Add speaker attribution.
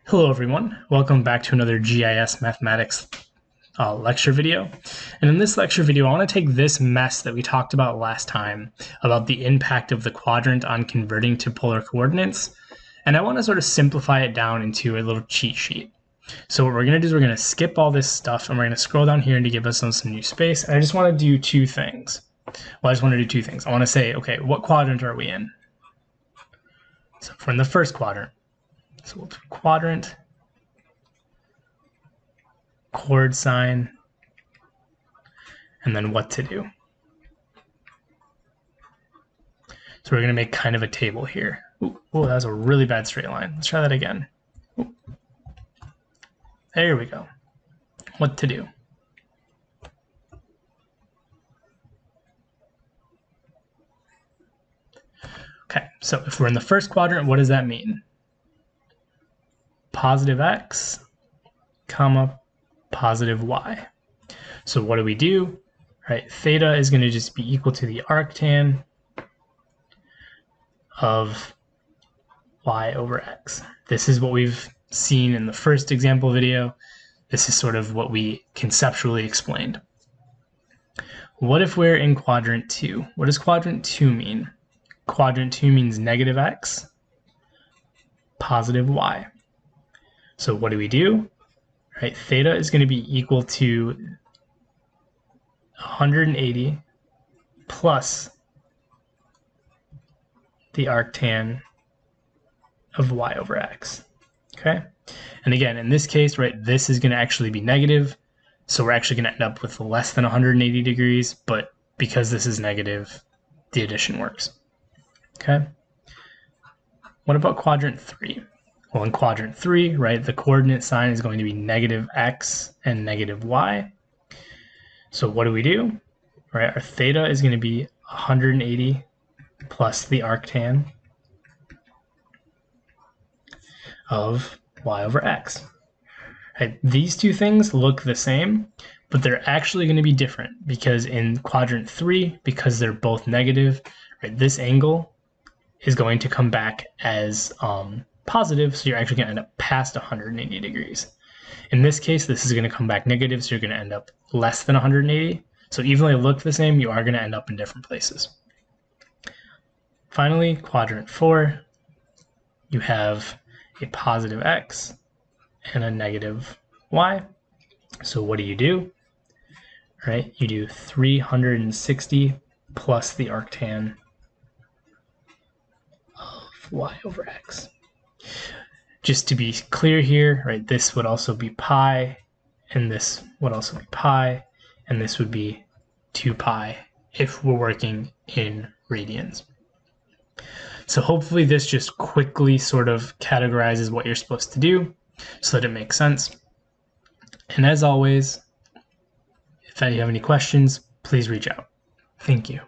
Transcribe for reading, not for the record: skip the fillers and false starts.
Speaker 1: Hello everyone, welcome back to another GIS mathematics lecture video. And in this lecture video, I want to take this mess that we talked about last time about the impact of the quadrant on converting to polar coordinates, and I want to sort of simplify it down into a little cheat sheet. So what we're going to do is we're going to skip all this stuff and we're going to scroll down here to give us some new space. And I just want to do two things. Well, I just want to do two things. I want to say, okay, what quadrant are we in? So if we're in the first quadrant, so we'll do quadrant, chord sign, and then what to do. So we're going to make kind of a table here. Oh, that was a really bad straight line. Let's try that again. Ooh. There we go. What to do. Okay, so if we're in the first quadrant, what does that mean? Positive x, comma, positive y. So what do we do? Right, theta is going to just be equal to the arctan of y over x. This is what we've seen in the first example video. This is sort of what we conceptually explained. What if we're in quadrant 2? What does quadrant 2 mean? Quadrant 2 means negative x, positive y. So what do we do? Right, theta is going to be equal to 180 plus the arctan of y over x. Okay, and again, in this case, right, this is going to actually be negative, so we're actually going to end up with less than 180 degrees, but because this is negative, the addition works. Okay, what about quadrant 3? Well, in quadrant 3, right, the coordinate sign is going to be negative x and negative y. So what do we do? Right, our theta is going to be 180 plus the arctan of y over x. Right, these two things look the same, but they're actually going to be different because in quadrant 3, because they're both negative, right, this angle is going to come back as positive, so you're actually going to end up past 180 degrees. In this case, this is going to come back negative, so you're going to end up less than 180. So even though they look the same, you are going to end up in different places. Finally, quadrant 4, you have a positive x and a negative y. So what do? Right, you do 360 plus the arctan of y over x. Just to be clear here, right, this would also be pi, and this would also be pi, and this would be 2 pi if we're working in radians. So hopefully this just quickly sort of categorizes what you're supposed to do so that it makes sense. And as always, if you have any questions, please reach out. Thank you.